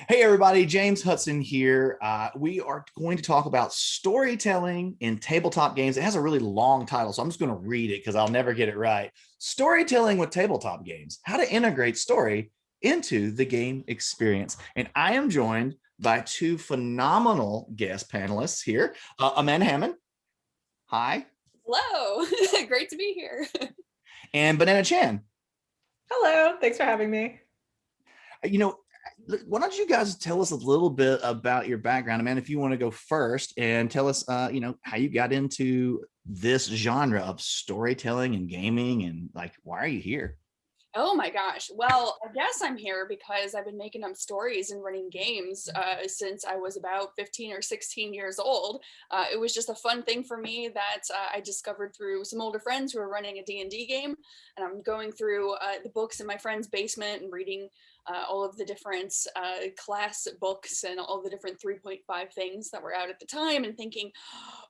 Hey, everybody, James Hudson here. We are going to talk about storytelling in tabletop games. It has a really long title, so I'm just going to read it because I'll never get it right. Storytelling with tabletop games, how to integrate story into the game experience. And I am joined by two phenomenal guest panelists here, Amanda Hamon. Hi. Hello, great to be here. And Banana Chan. Hello, thanks for having me. You know, why don't you guys tell us a little bit about your background? Man, if you want to go first and tell us, how you got into this genre of storytelling and gaming and like, why are you here? Oh my gosh. Well, I guess I'm here because I've been making up stories and running games since I was about 15 or 16 years old. It was just a fun thing for me that I discovered through some older friends who were running a D&D game. And I'm going through the books in my friend's basement and reading all of the different class books and all the different 3.5 things that were out at the time and thinking,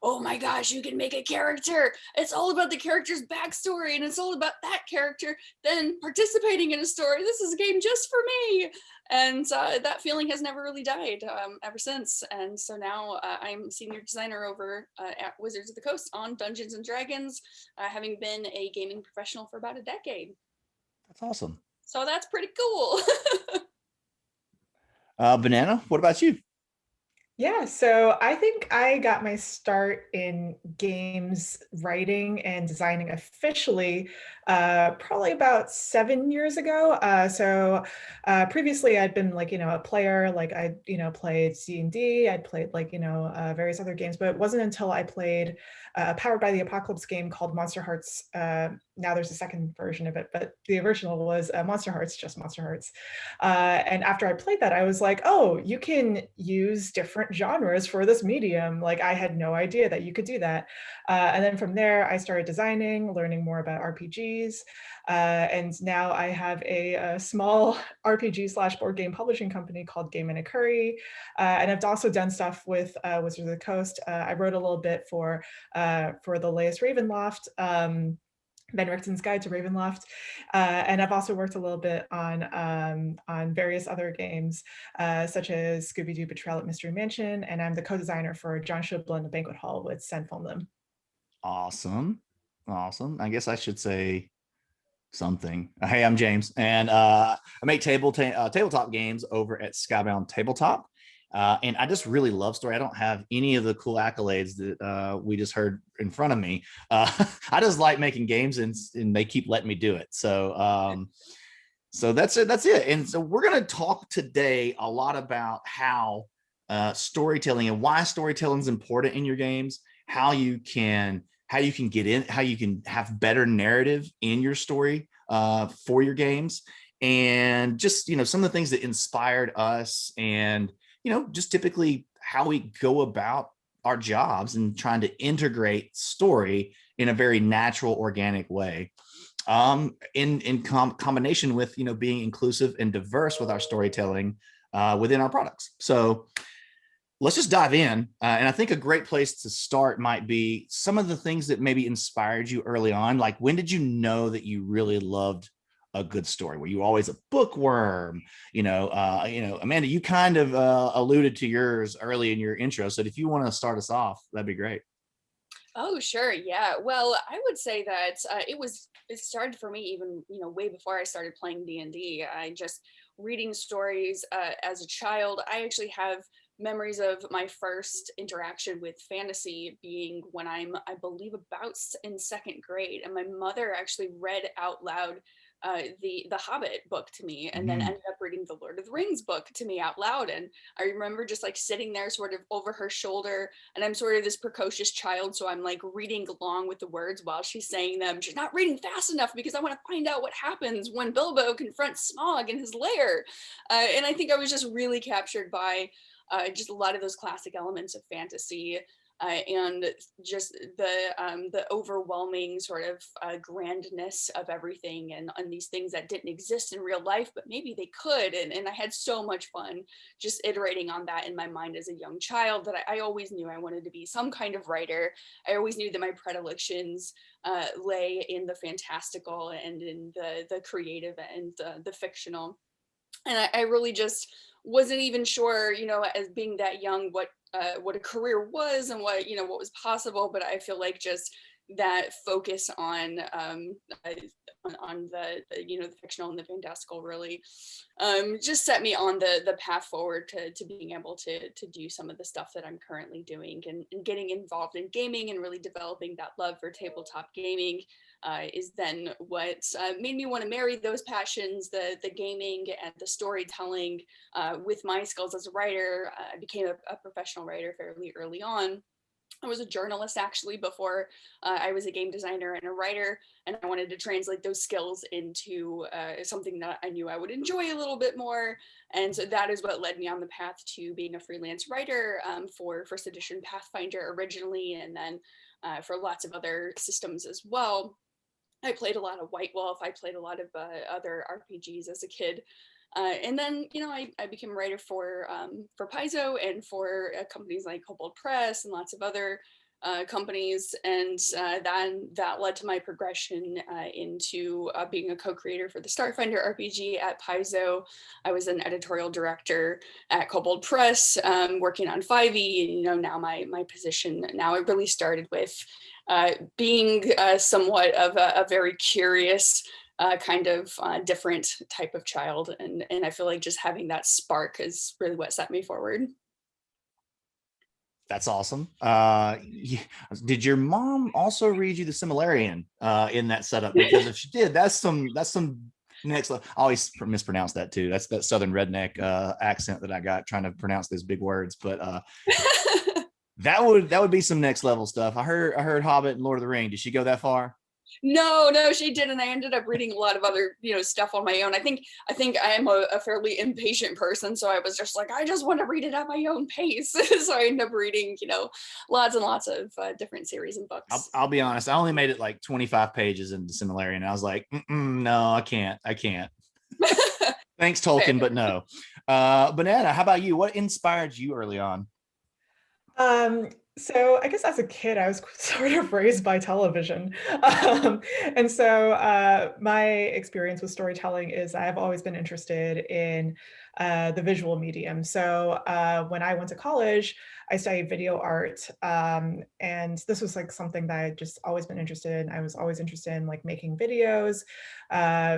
oh my gosh, you can make a character. It's all about the character's backstory and it's all about that character then participating in a story. This is a game just for me. And that feeling has never really died ever since. And so now I'm senior designer over at Wizards of the Coast on Dungeons and Dragons, having been a gaming professional for about a decade. That's awesome. So that's pretty cool. Banana, what about you? Yeah, so I think I got my start in games writing and designing officially probably about 7 years ago. Previously I'd been a player, like I, played D&D, I'd played various other games, but it wasn't until I played a Powered by the Apocalypse game called Monster Hearts. Now there's a second version of it, but the original was Monster Hearts, just Monster Hearts. And after I played that, I was like, oh, you can use different genres for this medium. Like I had no idea that you could do that. And then from there, I started designing, learning more about RPGs. And now I have a small RPG / board game publishing company called Game in a Curry. And I've also done stuff with Wizards of the Coast. I wrote a little bit for the latest Ravenloft. Ben Richton's Guide to Ravenloft, and I've also worked a little bit on various other games, such as Scooby-Doo Betrayal at Mystery Mansion, and I'm the co-designer for John Shubla and the Banquet Hall with Sen Lim. Awesome. Awesome. I guess I should say something. Hey, I'm James, and I make tabletop games over at Skybound Tabletop. And I just really love story. I don't have any of the cool accolades that we just heard in front of me. I just like making games, and they keep letting me do it. So that's it. That's it. And so we're going to talk today a lot about how storytelling and why storytelling is important in your games. How you can have better narrative in your story for your games, and just some of the things that inspired us, and just typically how we go about our jobs and trying to integrate story in a very natural, organic way. In combination with being inclusive and diverse with our storytelling within our products. So let's just dive in. And I think a great place to start might be some of the things that maybe inspired you early on. Like, when did you know that you really loved a good story? Were you always a bookworm? Amanda, you kind of alluded to yours early in your intro. So if you want to start us off, that'd be great. Oh, sure. Yeah. Well, I would say that it started for me even, way before I started playing D&D. I just reading stories as a child. I actually have memories of my first interaction with fantasy being when I believe, in second grade, and my mother actually read out loud the Hobbit book to me, and then ended up reading the Lord of the Rings book to me out loud. And I remember just like sitting there sort of over her shoulder, and I'm sort of this precocious child, so I'm like reading along with the words while she's saying them. She's not reading fast enough because I want to find out what happens when Bilbo confronts Smaug in his lair. And I think I was just really captured by just a lot of those classic elements of fantasy, and just the overwhelming sort of grandness of everything, and these things that didn't exist in real life, but maybe they could. And I had so much fun just iterating on that in my mind as a young child, that I always knew I wanted to be some kind of writer. I always knew that my predilections lay in the fantastical and in the creative and the fictional. And I really just wasn't even sure, as being that young, what a career was and what was possible. But I feel like just that focus on the fictional and the fantastical really just set me on the path forward to being able to do some of the stuff that I'm currently doing, and getting involved in gaming and really developing that love for tabletop gaming is then what made me want to marry those passions, the gaming and the storytelling, with my skills as a writer. I became a professional writer fairly early on. I was a journalist actually before I was a game designer and a writer, and I wanted to translate those skills into something that I knew I would enjoy a little bit more. And so that is what led me on the path to being a freelance writer for first edition Pathfinder originally, and then for lots of other systems as well. I played a lot of White Wolf. I played a lot of other RPGs as a kid. And then, I became a writer for Paizo and for companies like Kobold Press and lots of other companies. And then that led to my progression into being a co-creator for the Starfinder RPG at Paizo. I was an editorial director at Kobold Press, working on 5e. And, now my position now, it really started with being somewhat of a very curious kind of different type of child. And I feel like just having that spark is really what set me forward. That's awesome. Did your mom also read you the Similarian in that setup? Because if she did, that's some next level. I always mispronounce that too. That's that Southern redneck accent that I got trying to pronounce those big words. But that would be some next level stuff. I heard Hobbit and Lord of the Ring. Did she go that far? No, she didn't. I ended up reading a lot of other, stuff on my own. I think I am a fairly impatient person, so I was just like, I just want to read it at my own pace. So I ended up reading, lots and lots of different series and books. I'll be honest. I only made it like 25 pages into Similarian, and I was like, no, I can't. Thanks, Tolkien, but no. Banana, how about you? What inspired you early on? So I guess as a kid, I was sort of raised by television. And so my experience with storytelling is I've always been interested in the visual medium. So when I went to college, I studied video art. And this was like something that I'd just always been interested in. I was always interested in like making videos,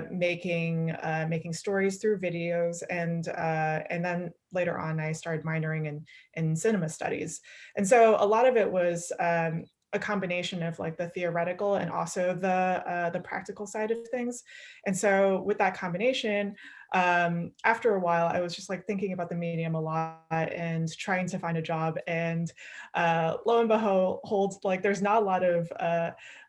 making stories through videos. And then later on, I started minoring in cinema studies. And so a lot of it was a combination of like the theoretical and also the practical side of things. And so with that combination, after a while, I was just like thinking about the medium a lot and trying to find a job. And lo and behold, like there's not a lot of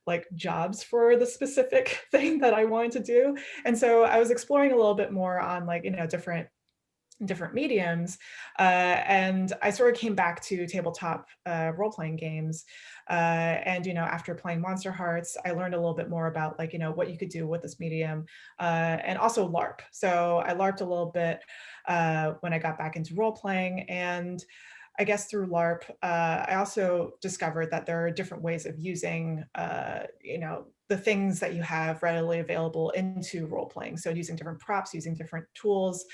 like jobs for the specific thing that I wanted to do. And so I was exploring a little bit more on like, different mediums. And I sort of came back to tabletop role-playing games. And, after playing Monster Hearts, I learned a little bit more about like, what you could do with this medium, and also LARP. So I LARPed a little bit when I got back into role-playing. And I guess through LARP, I also discovered that there are different ways of using, the things that you have readily available into role-playing. So using different props, using different tools.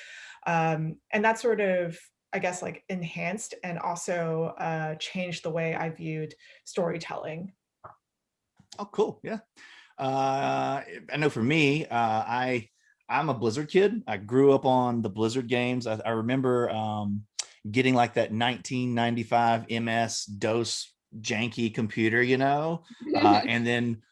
And that sort of, I guess, like enhanced and also changed the way I viewed storytelling. Oh, cool. Yeah. I know for me, I'm a Blizzard kid. I grew up on the Blizzard games. I remember getting like that 1995 MS DOS janky computer, and then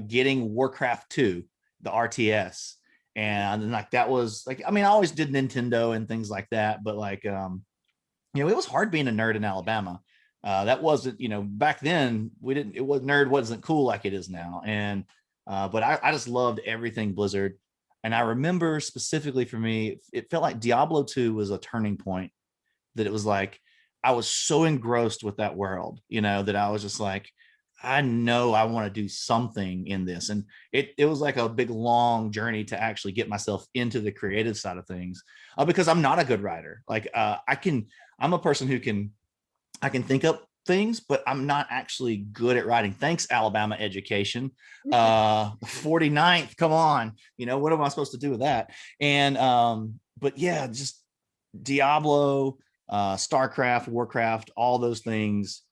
getting Warcraft 2, the RTS. And like that was like, I mean, I always did Nintendo and things like that, but like it was hard being a nerd in Alabama. That wasn't, back then nerd wasn't cool like it is now. And but I just loved everything Blizzard. And I remember specifically for me, it felt like Diablo 2 was a turning point, that it was like I was so engrossed with that world, that I was just like, I know I want to do something in this. And it was like a big, long journey to actually get myself into the creative side of things, because I'm not a good writer. Like I'm a person I can think up things, but I'm not actually good at writing. Thanks, Alabama education. 49th, come on. What am I supposed to do with that? And but yeah, just Diablo, Starcraft, Warcraft, all those things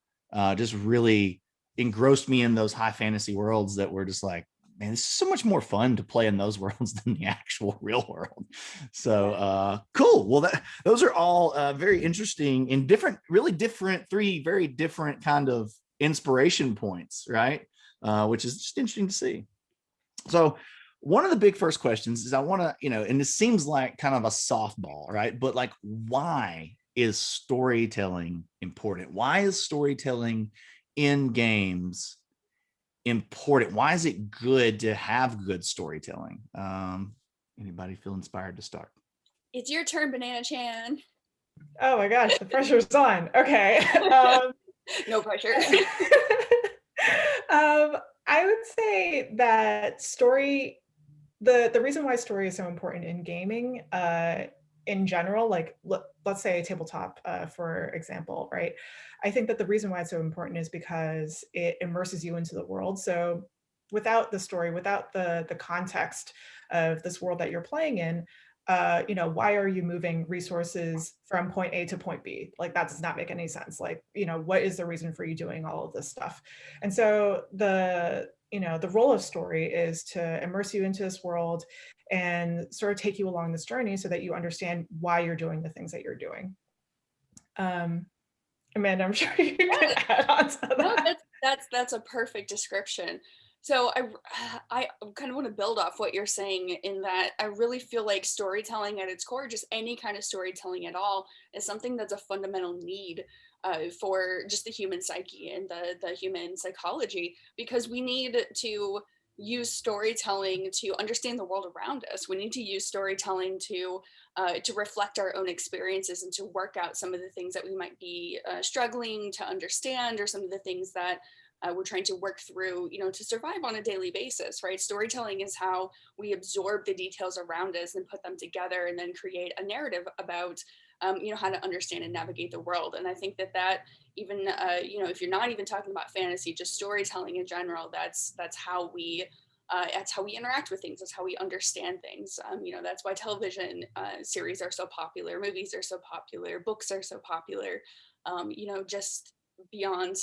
just really engrossed me in those high fantasy worlds that were just like, man, it's so much more fun to play in those worlds than the actual real world. So cool. Well, those are all very interesting and different, really different, three very different kind of inspiration points, right? Which is just interesting to see. So one of the big first questions is I want to, and this seems like kind of a softball, right? But like, why is storytelling important? Why is storytelling in games important? Why is it good to have good storytelling? Anybody feel inspired to start? It's your turn, Banana Chan. Oh my gosh, the pressure's on. Okay. No pressure. I would say that the reason why story is so important in gaming in general, like let's say tabletop for example, right? I think that the reason why it's so important is because it immerses you into the world. So without the story, without the context of this world that you're playing in, why are you moving resources from point A to point B? Like that does not make any sense. Like, what is the reason for you doing all of this stuff? And so the role of story is to immerse you into this world and sort of take you along this journey so that you understand why you're doing the things that you're doing. Amanda, I'm sure you can add on to that. No, that's a perfect description. So I kind of want to build off what you're saying in that I really feel like storytelling at its core, just any kind of storytelling at all, is something that's a fundamental need for just the human psyche and the human psychology, because we need to use storytelling to understand the world around us. We need to use storytelling to reflect our own experiences and to work out some of the things that we might be struggling to understand, or some of the things that we're trying to work through, to survive on a daily basis, right? Storytelling is how we absorb the details around us and put them together and then create a narrative about, how to understand and navigate the world. And I think that even, if you're not even talking about fantasy, just storytelling in general, that's how we interact with things. That's how we understand things. That's why television series are so popular, movies are so popular, books are so popular. Just beyond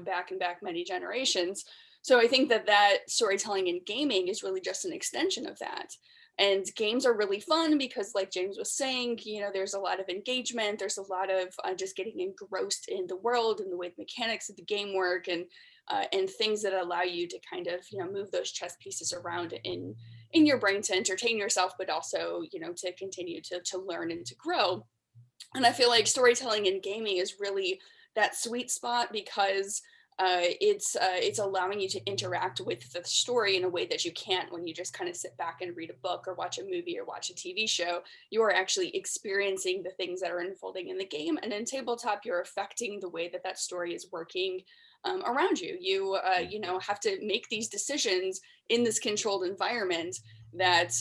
back and back many generations. So I think that storytelling in gaming is really just an extension of that. And games are really fun because, like James was saying, there's a lot of engagement, there's a lot of just getting engrossed in the world and the way the mechanics of the game work, and things that allow you to kind of move those chess pieces around in your brain to entertain yourself, but also to continue to learn and to grow. And I feel like storytelling in gaming is really that sweet spot, because it's allowing you to interact with the story in a way that you can't when you just kind of sit back and read a book or watch a movie or watch a TV show. You are actually experiencing the things that are unfolding in the game, and in tabletop, you're affecting the way that story is working around you. You have to make these decisions in this controlled environment that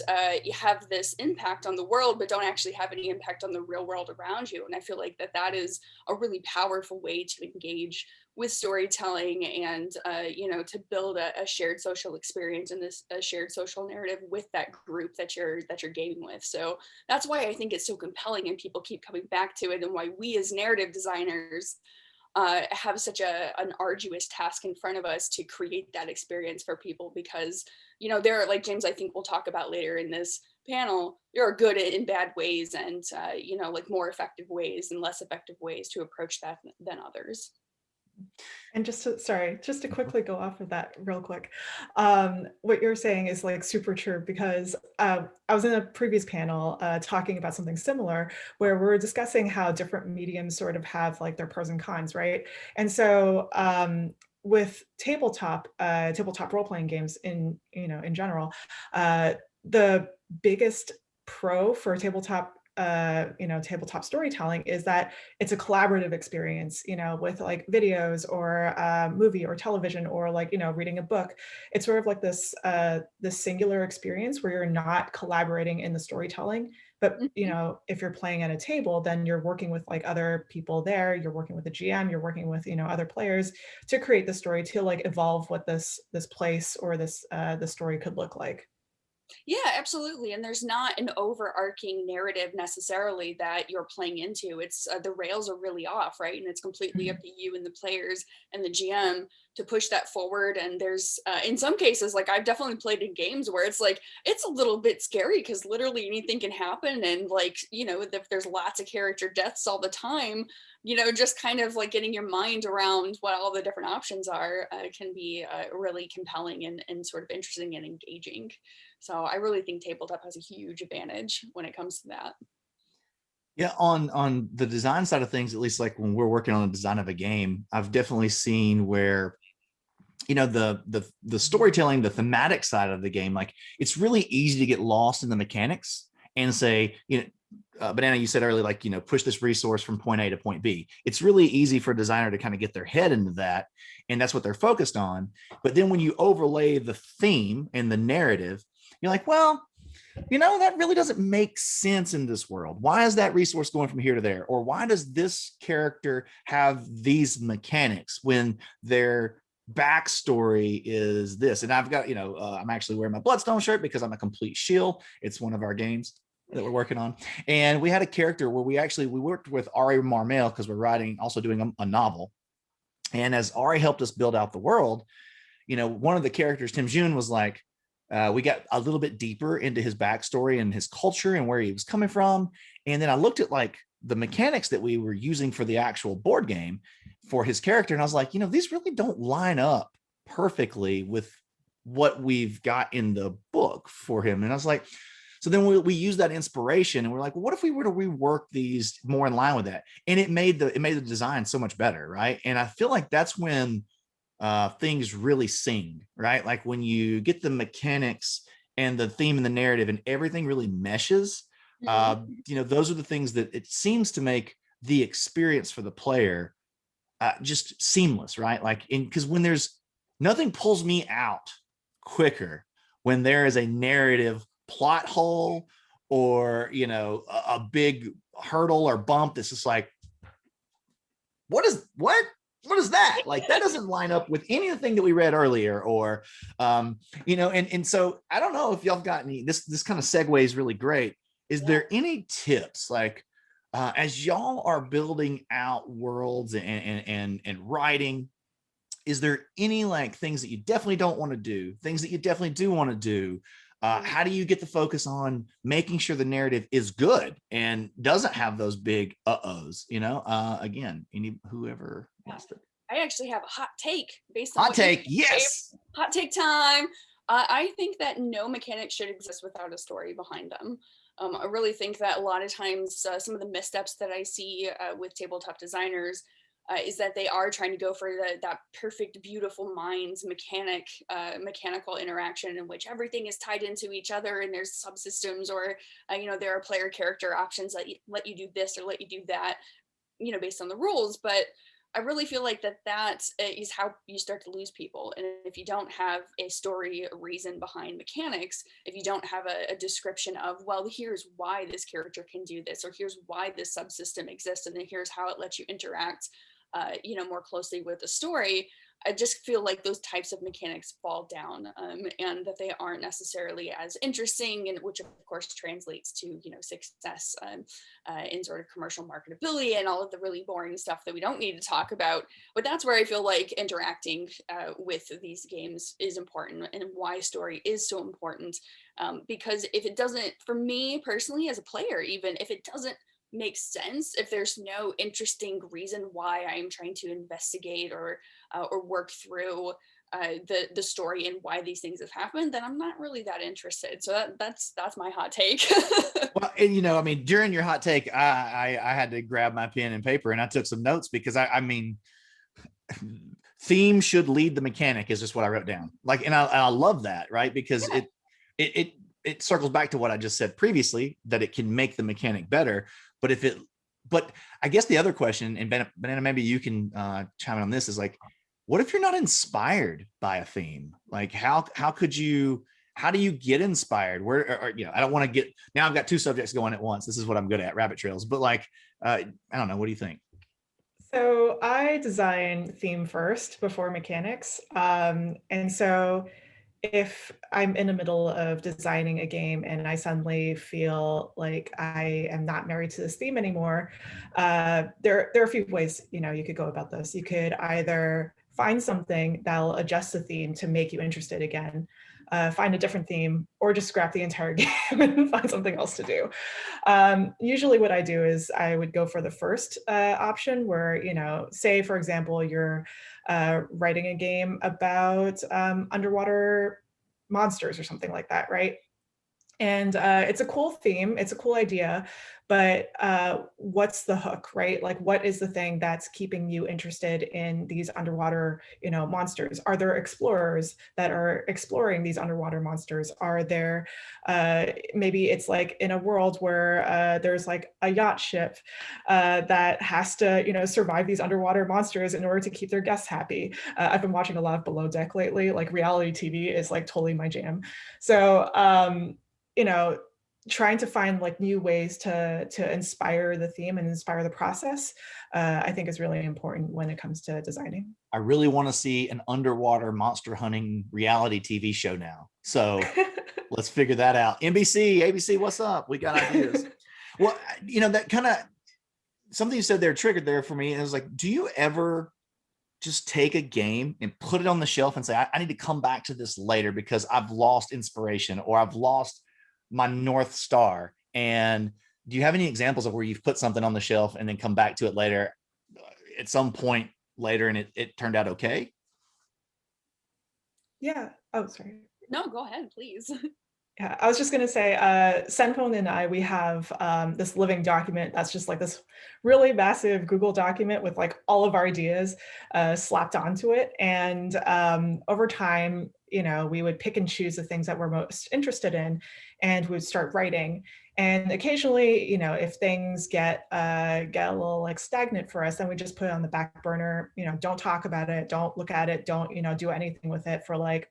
have this impact on the world, but don't actually have any impact on the real world around you. And I feel like that is a really powerful way to engage with storytelling and to build a shared social experience and a shared social narrative with that group that you're gaming with. So that's why I think it's so compelling and people keep coming back to it, and why we as narrative designers have such an arduous task in front of us to create that experience for people. Because there are, like James I think we'll talk about later in this panel, there are good and bad ways, and like more effective ways and less effective ways to approach that than others. And just to quickly go off of that real quick, what you're saying is like super true, because I was in a previous panel talking about something similar, where we're discussing how different mediums sort of have like their pros and cons, right? And so with tabletop role-playing games in general, the biggest pro for tabletop storytelling is that it's a collaborative experience, with like videos or movie or television, or like, reading a book. It's sort of like this singular experience where you're not collaborating in the storytelling, but if you're playing at a table, then you're working with like other people there, you're working with the GM, you're working with other players to create the story, to like evolve what this place or this the story could look like. Yeah, absolutely. And there's not an overarching narrative necessarily that you're playing into. It's the rails are really off, right? And it's completely up to you and the players and the GM to push that forward. And there's, in some cases, like I've definitely played in games where it's like, it's a little bit scary because literally anything can happen. And like, if there's lots of character deaths all the time, just kind of like getting your mind around what all the different options are can be really compelling and sort of interesting and engaging. So I really think tabletop has a huge advantage when it comes to that. Yeah, on the design side of things, at least like when we're working on the design of a game, I've definitely seen where the storytelling, the thematic side of the game, like it's really easy to get lost in the mechanics and say, Banana, you said earlier, like, push this resource from point A to point B. It's really easy for a designer to kind of get their head into that, and that's what they're focused on. But then when you overlay the theme and the narrative, you're like, well, that really doesn't make sense in this world. Why is that resource going from here to there? Or why does this character have these mechanics when their backstory is this? And I've got, I'm actually wearing my Bloodstone shirt because I'm a complete shield. It's one of our games that we're working on. And we had a character where we worked with Ari Marmel because we're also doing a novel. And as Ari helped us build out the world, one of the characters, Tim June, was like, we got a little bit deeper into his backstory and his culture and where he was coming from. And then I looked at like the mechanics that we were using for the actual board game for his character. And I was like, these really don't line up perfectly with what we've got in the book for him. And I was like, so then we use that inspiration and we're like, well, what if we were to rework these more in line with that? And it made the design so much better. Right. And I feel like that's when things really sing, right? Like when you get the mechanics and the theme and the narrative and everything really meshes, those are the things that it seems to make the experience for the player just seamless, right? Like, because when there's nothing pulls me out quicker when there is a narrative plot hole or, a big hurdle or bump that's just like, what is that? Like, that doesn't line up with anything that we read earlier, or and so I don't know if y'all got any, this kind of segue is really great. Is there any tips, like as y'all are building out worlds and writing, is there any like things that you definitely don't want to do, things that you definitely do want to do? How do you get the focus on making sure the narrative is good and doesn't have those big uh-ohs? Again, whoever wants to. I actually have a hot take based on hot take. Yes. Hot take time. I think that no mechanic should exist without a story behind them. I really think that a lot of times some of the missteps that I see with tabletop designers is that they are trying to go for that perfect, beautiful minds mechanical interaction in which everything is tied into each other and there's subsystems, or there are player character options that let you do this or let you do that, based on the rules. But I really feel like that is how you start to lose people. And if you don't have a story, a reason behind mechanics, if you don't have a description of, well, here's why this character can do this, or here's why this subsystem exists, and then here's how it lets you interact more closely with the story, I just feel like those types of mechanics fall down, and that they aren't necessarily as interesting, and which of course translates to success in sort of commercial marketability and all of the really boring stuff that we don't need to talk about. But that's where I feel like interacting with these games is important, and why story is so important. Because if it doesn't, for me personally as a player, even if it doesn't make sense, if there's no interesting reason why I'm trying to investigate or work through the story and why these things have happened, then I'm not really that interested. So that's my hot take. Well, and during your hot take, I had to grab my pen and paper and I took some notes, because I mean, theme should lead the mechanic is just what I wrote down. Like, and I love that, right? Because it circles back to what I just said previously, that it can make the mechanic better. But I guess the other question, and Banana, maybe you can chime in on this, is like, what if you're not inspired by a theme? Like, how do you get inspired? I don't want to get, now I've got two subjects going at once. This is what I'm good at, rabbit trails. But like, I don't know. What do you think? So I design theme first before mechanics. And so if I'm in the middle of designing a game and I suddenly feel like I am not married to this theme anymore, there are a few ways, you know, you could go about this. You could either find something that'll adjust the theme to make you interested again, find a different theme, or just scrap the entire game and find something else to do. Usually what I do is I would go for the first option where, you know, say, for example, you're writing a game about underwater monsters or something like that, right? And it's a cool theme, it's a cool idea, but what's the hook, right? Like, what is the thing that's keeping you interested in these underwater, you know, monsters? Are there explorers that are exploring these underwater monsters? Are there, maybe it's like in a world where there's like a yacht ship that has to, you know, survive these underwater monsters in order to keep their guests happy. I've been watching a lot of Below Deck lately, like reality TV is like totally my jam. So, you know, trying to find like new ways to inspire the theme and inspire the process, I think is really important when it comes to designing. I really want to see an underwater monster hunting reality TV show now. So let's figure that out. NBC, ABC, what's up? We got ideas. Well, you know, that kind of something you said there triggered there for me. And it was like, do you ever just take a game and put it on the shelf and say, I need to come back to this later because I've lost inspiration or I've lost my North Star? And do you have any examples of where you've put something on the shelf and then come back to it later at some point later and it turned out okay? Yeah. Oh, sorry. No, go ahead, please. Yeah, I was just going to say, Senphone and I, we have this living document that's just like this really massive Google document with like all of our ideas slapped onto it. And over time, you know, we would pick and choose the things that we're most interested in and we would start writing. And occasionally, you know, if things get a little like stagnant for us, then we just put it on the back burner, you know, don't talk about it, don't look at it, don't, you know, do anything with it for like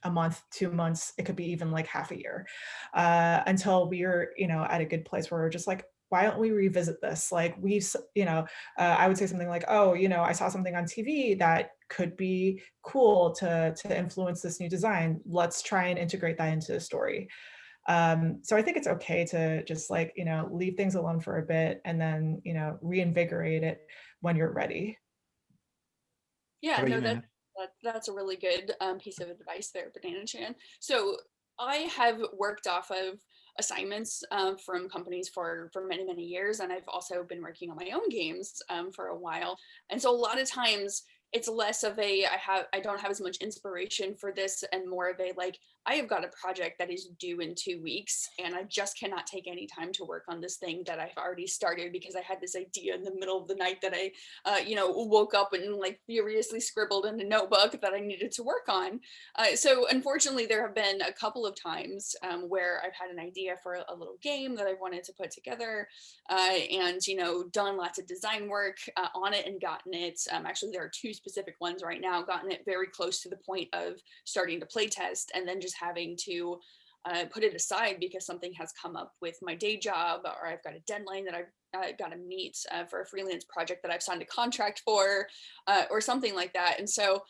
a month, 2 months, it could be even like half a year, until we're, you know, at a good place where we're just like, why don't we revisit this? Like you know, I would say something like, oh, you know, I saw something on TV that could be cool to influence this new design. Let's try and integrate that into the story. So I think it's okay to just like, you know, leave things alone for a bit and then, you know, reinvigorate it when you're ready. Yeah, How about no, you, man? that's a really good piece of advice there, Banana Chan. So I have worked off of assignments from companies for many years, and I've also been working on my own games for a while. And so a lot of times it's less of a I don't have as much inspiration for this, and more of a like I have got a project that is due in 2 weeks, and I just cannot take any time to work on this thing that I've already started because I had this idea in the middle of the night that I you know, woke up and like furiously scribbled in a notebook that I needed to work on. So unfortunately, there have been a couple of times where I've had an idea for a little game that I wanted to put together, and you know, done lots of design work on it and gotten it. Actually, there are two specific ones right now. Gotten it very close to the point of starting to play test, and then just having to put it aside because something has come up with my day job, or I've got a deadline that I've got to meet for a freelance project that I've signed a contract for, or something like that. And so,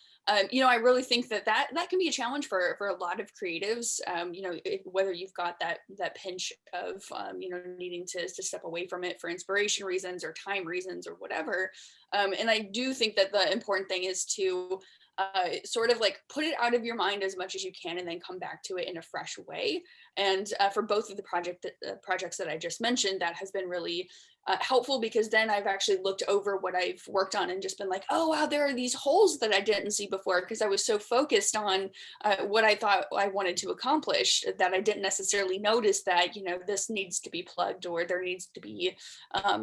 you know, I really think that can be a challenge for a lot of creatives. You know, whether you've got that pinch of you know, needing to step away from it for inspiration reasons or time reasons or whatever. And I do think that the important thing is to sort of like put it out of your mind as much as you can and then come back to it in a fresh way. And for both of the projects that I just mentioned, that has been really helpful, because then I've actually looked over what I've worked on and just been like, oh wow, there are these holes that I didn't see before because I was so focused on what I thought I wanted to accomplish that I didn't necessarily notice that, you know, this needs to be plugged, or there needs to be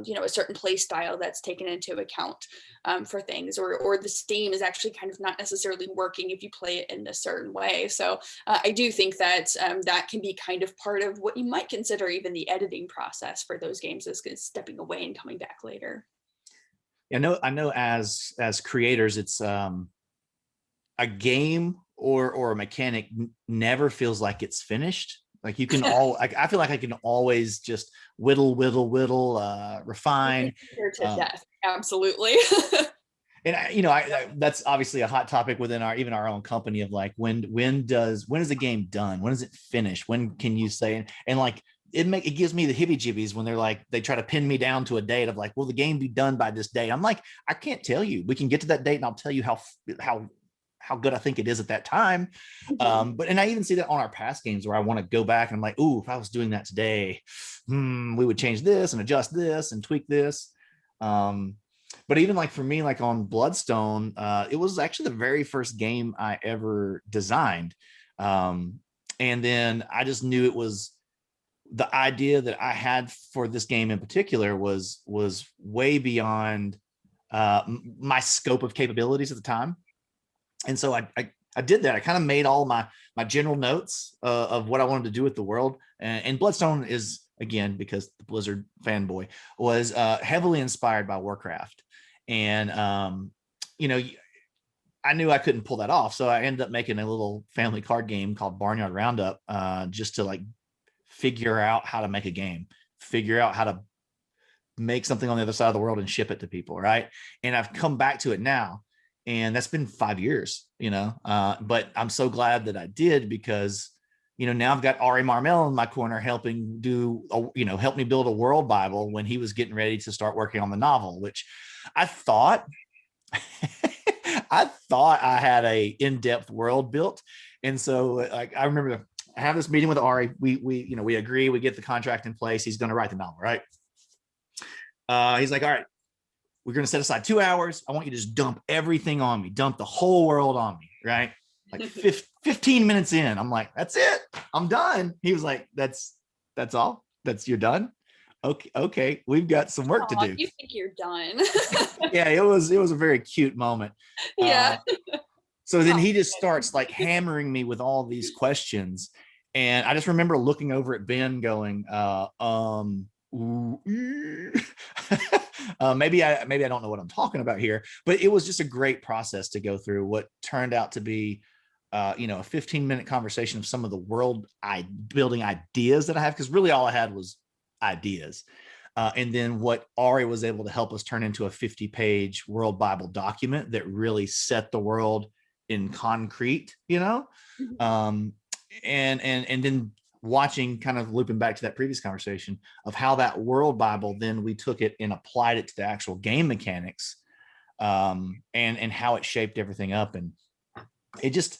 you know, a certain play style that's taken into account for things, or the steam is actually kind of not necessarily working if you play it in a certain way. So I do think that that can be kind of part of what you might consider even the editing process for those games, is stepping away and coming back later. I know as creators, it's a game or a mechanic never feels like it's finished. Like you can I feel like I can always just whittle, refine To death, absolutely. And that's obviously a hot topic within even our own company of like, when is the game done? When is it finished? When can you say, and like, it gives me the heebie-jeebies when they're like, they try to pin me down to a date of like, will the game be done by this date? I'm like, I can't tell you. We can get to that date and I'll tell you how good I think it is at that time. And I even see that on our past games where I want to go back and I'm like, ooh, if I was doing that today, we would change this and adjust this and tweak this. But even like for me, like on Bloodstone, it was actually the very first game I ever designed. And then I just knew it was the idea that I had for this game in particular was way beyond my scope of capabilities at the time. And so I did that. I kind of made all my general notes of what I wanted to do with the world. And Bloodstone is, again, because the Blizzard fanboy, was heavily inspired by Warcraft. And I knew I couldn't pull that off, so I ended up making a little family card game called Barnyard Roundup, just to like figure out how to make a game, figure out how to make something on the other side of the world and ship it to people, right? And I've come back to it now, and that's been 5 years, but I'm so glad that I did, because now I've got Ari Marmel in my corner helping help me build a world Bible when he was getting ready to start working on the novel, which I thought I had a in-depth world built. And so like, I remember I have this meeting with Ari. We agree, we get the contract in place. He's going to write the novel, right? He's like, all right, we're going to set aside 2 hours. I want you to just dump everything on me, dump the whole world on me, right? Like 15 minutes in, I'm like, that's it, I'm done. He was like, that's all, you're done? Okay, we've got some work to do. You think you're done? Yeah, it was a very cute moment. Yeah. So then he just starts like hammering me with all these questions, and I just remember looking over at Ben going, maybe I don't know what I'm talking about here. But it was just a great process to go through what turned out to be a 15-minute conversation of some of the world building ideas that I have, because really all I had was ideas. And then what Ari was able to help us turn into a 50-page world Bible document that really set the world in concrete, and then watching, kind of looping back to that previous conversation of how that world Bible, then we took it and applied it to the actual game mechanics, and how it shaped everything up. And it just,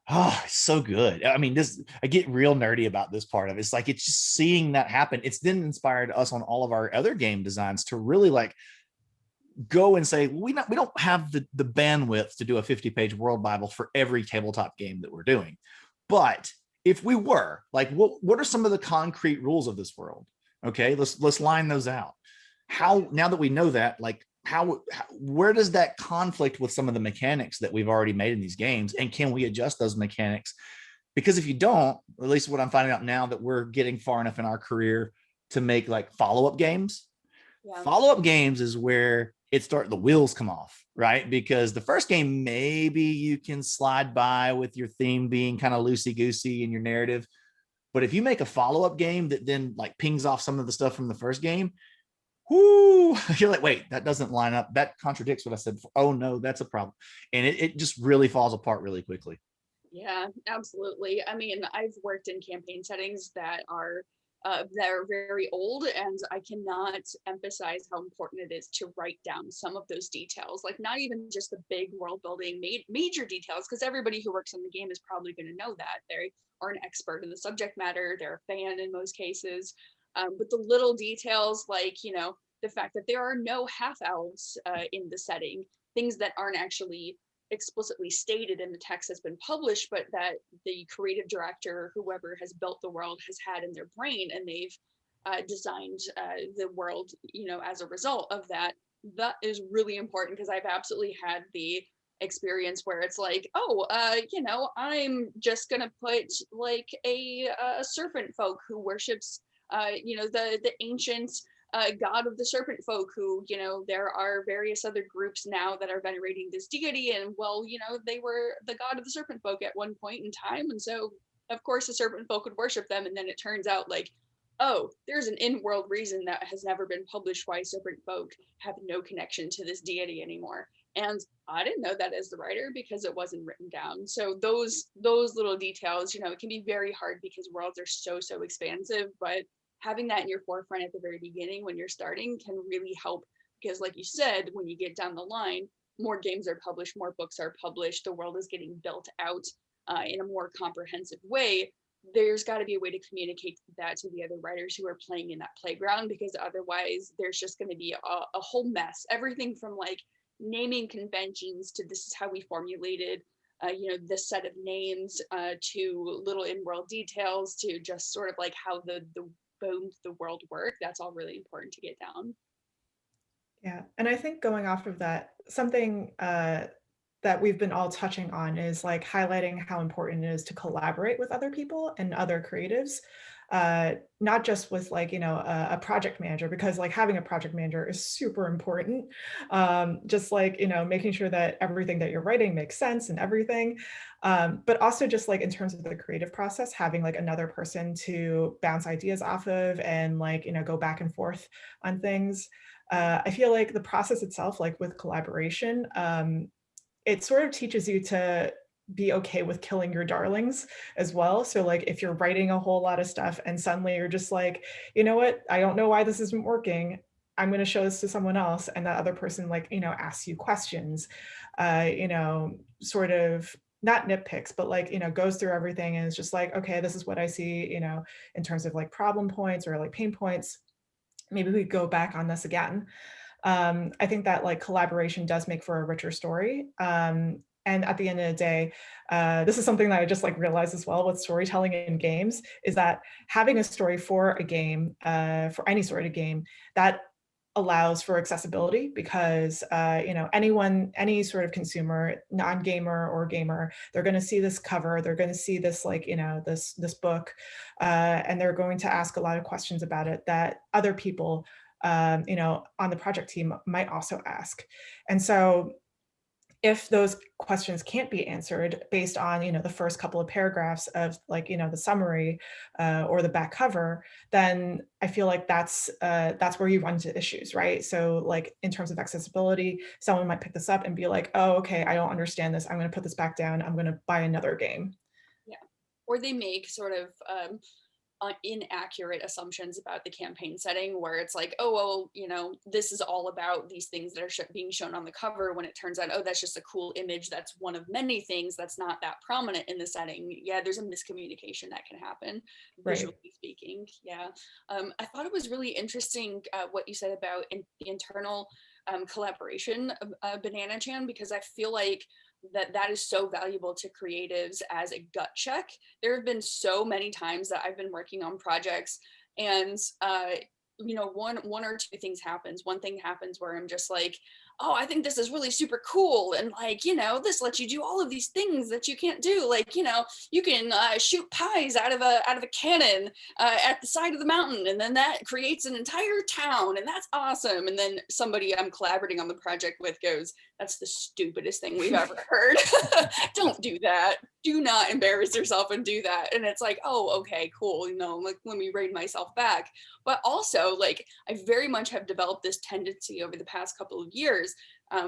it's so good. I mean, I get real nerdy about this part of it. It's like, it's just seeing that happen. It's then inspired us on all of our other game designs to really like go and say, we don't have the bandwidth to do a 50-page world Bible for every tabletop game that we're doing. But if we were, like, what are some of the concrete rules of this world? Okay, let's line those out. How, now that we know that, like, where does that conflict with some of the mechanics that we've already made in these games, and can we adjust those mechanics? Because if you don't, at least what I'm finding out now that we're getting far enough in our career to make like follow-up games. Yeah. Follow-up games is where the wheels come off, right? Because the first game, maybe you can slide by with your theme being kind of loosey-goosey in your narrative. But if you make a follow-up game that then like pings off some of the stuff from the first game, whoo, you're like, wait, that doesn't line up. That contradicts what I said before. Oh no, that's a problem. And it just really falls apart really quickly. Yeah, absolutely. I mean, I've worked in campaign settings that are very old, and I cannot emphasize how important it is to write down some of those details, like not even just the big world building major details, because everybody who works on the game is probably going to know that. They are an expert in the subject matter, they're a fan in most cases, but the little details, like, the fact that there are no half-elves in the setting, things that aren't actually explicitly stated in the text that's been published, but that the creative director, whoever has built the world, has had in their brain, and they've designed the world, as a result of that. That is really important, because I've absolutely had the experience where it's like, I'm just gonna put like a serpent folk who worships the ancient god of the serpent folk, who, there are various other groups now that are venerating this deity, and they were the god of the serpent folk at one point in time, and so of course the serpent folk would worship them. And then it turns out, like, oh, there's an in-world reason that has never been published why serpent folk have no connection to this deity anymore. And I didn't know that as the writer because it wasn't written down. So those little details, it can be very hard because worlds are so expansive, but having that in your forefront at the very beginning when you're starting can really help, because like you said, when you get down the line, more games are published, more books are published, the world is getting built out in a more comprehensive way. There's got to be a way to communicate that to the other writers who are playing in that playground, because otherwise there's just going to be a whole mess. Everything from like naming conventions to this is how we formulated this set of names, to little in-world details, to just sort of like how the bones the world work. That's all really important to get down. Yeah, and I think going off of that, something that we've been all touching on is like highlighting how important it is to collaborate with other people and other creatives, not just with like, a project manager, because like having a project manager is super important. Just like, making sure that everything that you're writing makes sense and everything. But also just like in terms of the creative process, having like another person to bounce ideas off of and like, go back and forth on things. I feel like the process itself, like with collaboration, it sort of teaches you to be okay with killing your darlings as well. So like if you're writing a whole lot of stuff and suddenly you're just like, you know what, I don't know why this isn't working, I'm going to show this to someone else, and that other person like, asks you questions, sort of not nitpicks, but like, goes through everything and is just like, okay, this is what I see, in terms of like problem points or like pain points. Maybe we go back on this again. I think that like collaboration does make for a richer story. And at the end of the day, this is something that I just like realized as well with storytelling in games, is that having a story for a game, for any sort of game, that allows for accessibility, because anyone, any sort of consumer, non-gamer or gamer, they're going to see this cover, they're going to see this like this book, and they're going to ask a lot of questions about it that other people on the project team might also ask. And so if those questions can't be answered based on the first couple of paragraphs of like the summary or the back cover, then I feel like that's where you run into issues, right? So like in terms of accessibility, someone might pick this up and be like, oh, okay, I don't understand this, I'm going to put this back down, I'm going to buy another game. Yeah, or they make sort of inaccurate assumptions about the campaign setting, where it's like, oh, well, this is all about these things that are being shown on the cover, when it turns out, oh, that's just a cool image, that's one of many things that's not that prominent in the setting. Yeah, there's a miscommunication that can happen, visually speaking. Yeah. I thought it was really interesting what you said about the internal collaboration of Banana Chan, because I feel like that is so valuable to creatives as a gut check. There have been so many times that I've been working on projects and one or two things happens. One thing happens where I'm just like, oh, I think this is really super cool, and like, this lets you do all of these things that you can't do, like, you can shoot pies out of a cannon at the side of the mountain, and then that creates an entire town, and that's awesome. And then somebody I'm collaborating on the project with goes, that's the stupidest thing we've ever heard. Don't do that. Do not embarrass yourself and do that. And it's like, oh, okay, cool. Like, let me rein myself back. But also, like, I very much have developed this tendency over the past couple of years,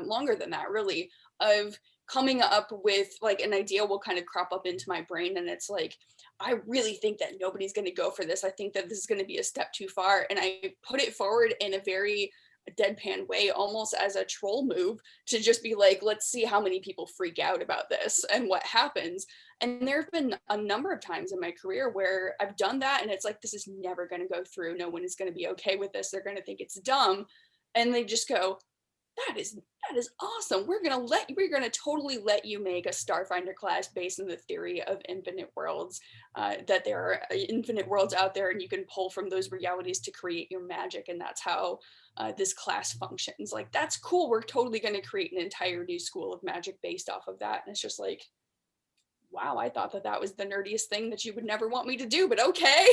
longer than that really, of coming up with like an idea will kind of crop up into my brain, and it's like, I really think that nobody's going to go for this. I think that this is going to be a step too far. And I put it forward in a very deadpan way, almost as a troll move, to just be like, let's see how many people freak out about this and what happens. And there have been a number of times in my career where I've done that, and it's like, this is never going to go through. No one is going to be okay with this. They're going to think it's dumb. And they just go, that is awesome. We're gonna totally let you make a Starfinder class based on the theory of infinite worlds, that there are infinite worlds out there, and you can pull from those realities to create your magic, and that's how this class functions. Like, that's cool. We're totally gonna create an entire new school of magic based off of that. And it's just like, wow, I thought that was the nerdiest thing that you would never want me to do, but okay.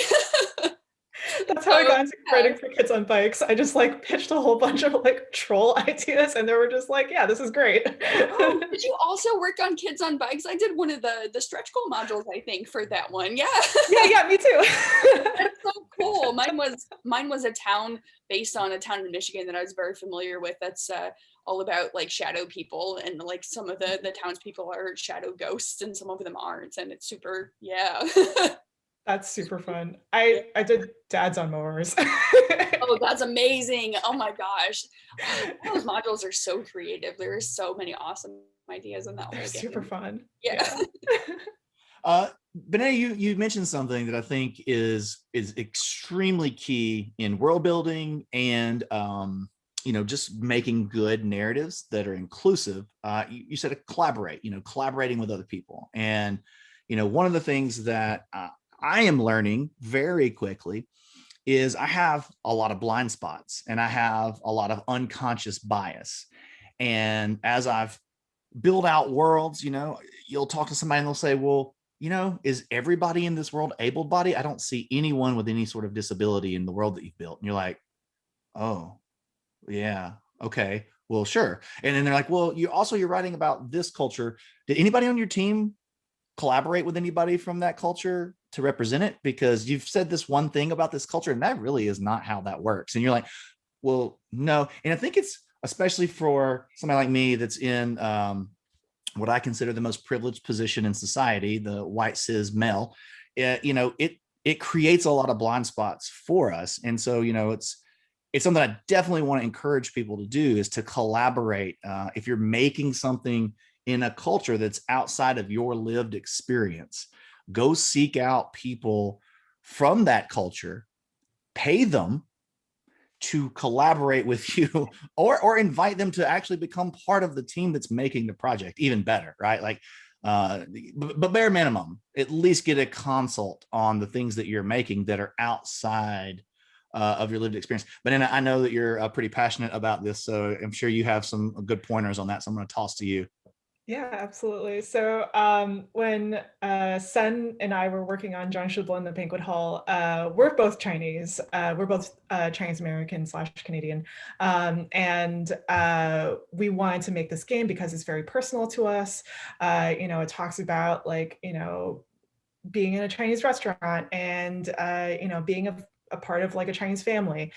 That's how I got into writing for Kids on Bikes. I just like pitched a whole bunch of like troll ideas, and they were just like, yeah, this is great. Oh, did you also work on Kids on Bikes? I did one of the stretch goal modules, I think, for that one. Yeah. Yeah, me too. That's so cool. Mine was a town based on a town in Michigan that I was very familiar with. That's all about like shadow people, and like some of the townspeople are shadow ghosts and some of them aren't, and it's super, yeah. That's super fun. Yeah. I did Dads on Mowers. Oh, that's amazing. Oh my gosh. Those modules are so creative. There are so many awesome ideas in that whole They're game. super fun. Yeah. Benay, you mentioned something that I think is extremely key in world building and just making good narratives that are inclusive. You said collaborate, collaborating with other people. And one of the things that I am learning very quickly is I have a lot of blind spots and I have a lot of unconscious bias. And as I've built out worlds, you'll talk to somebody and they'll say, well, is everybody in this world able-bodied? I don't see anyone with any sort of disability in the world that you've built. And you're like, oh, yeah, okay, well, sure. And then they're like, well, you're writing about this culture. Did anybody on your team collaborate with anybody from that culture to represent it? Because you've said this one thing about this culture, and that really is not how that works. And you're like, well, no. And I think it's especially for somebody like me that's in what I consider the most privileged position in society, the white cis male, it creates a lot of blind spots for us. And so, it's something I definitely want to encourage people to do, is to collaborate. If you're making something in a culture that's outside of your lived experience, go seek out people from that culture, pay them to collaborate with you, or invite them to actually become part of the team that's making the project. Even better, right? Like, but bare minimum, at least get a consult on the things that you're making that are outside of your lived experience. But then I know that you're pretty passionate about this, so I'm sure you have some good pointers on that. So I'm going to toss to you. Yeah, absolutely. So when Sun and I were working on John Shubla in the Banquet Hall, we're both Chinese. We're both Chinese American / Canadian. And we wanted to make this game because it's very personal to us. It talks about being in a Chinese restaurant and, being a part of like a Chinese family.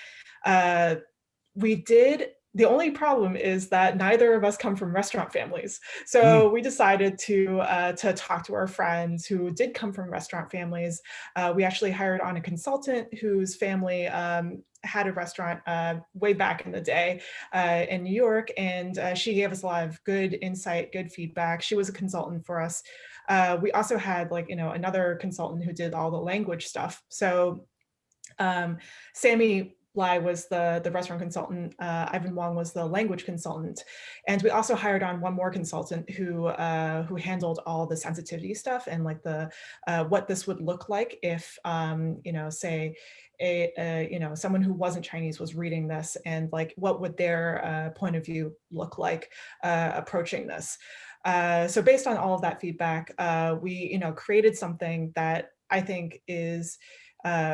The only problem is that neither of us come from restaurant families. So we decided to talk to our friends who did come from restaurant families. We actually hired on a consultant whose family had a restaurant way back in the day in New York. And she gave us a lot of good insight, good feedback. She was a consultant for us. We also had another consultant who did all the language stuff. So Sammy Lai was the restaurant consultant. Ivan Wong was the language consultant, and we also hired on one more consultant who handled all the sensitivity stuff and like the what this would look like if say someone who wasn't Chinese was reading this, and like what would their point of view look like approaching this. So based on all of that feedback, we created something that I think is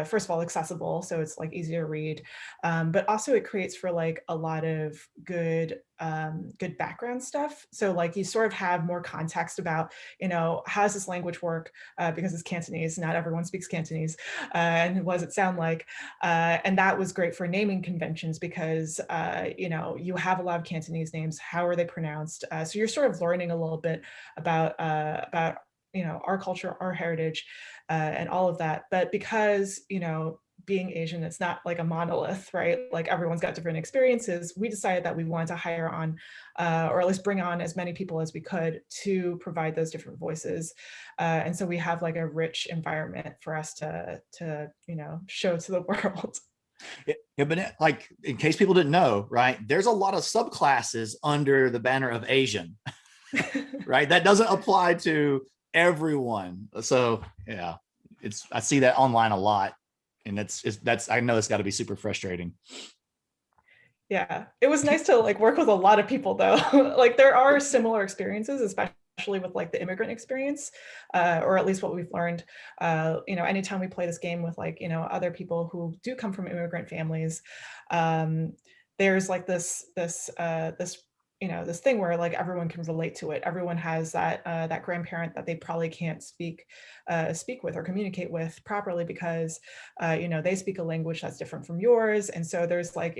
first of all accessible, so it's like easy to read, but also it creates for like a lot of good background stuff. So like you sort of have more context about how does this language work, because it's Cantonese, not everyone speaks Cantonese, and what does it sound like, and that was great for naming conventions because you have a lot of Cantonese names. How are they pronounced? So you're sort of learning a little bit about our culture, our heritage, and all of that. But because being Asian, it's not like a monolith, right? Like everyone's got different experiences. We decided that we wanted to hire on, or at least bring on as many people as we could to provide those different voices. And so we have like a rich environment for us to show to the world. Yeah, but like in case people didn't know, right? There's a lot of subclasses under the banner of Asian, right? That doesn't apply to everyone. So yeah, I see that online a lot, and that's I know it's got to be super frustrating. Yeah, it was nice to like work with a lot of people though. Like there are similar experiences, especially with like the immigrant experience, or at least what we've learned. Anytime we play this game with like other people who do come from immigrant families, there's like this this thing where like everyone can relate to it. Everyone has that grandparent that they probably can't speak with or communicate with properly because they speak a language that's different from yours. And so there's like,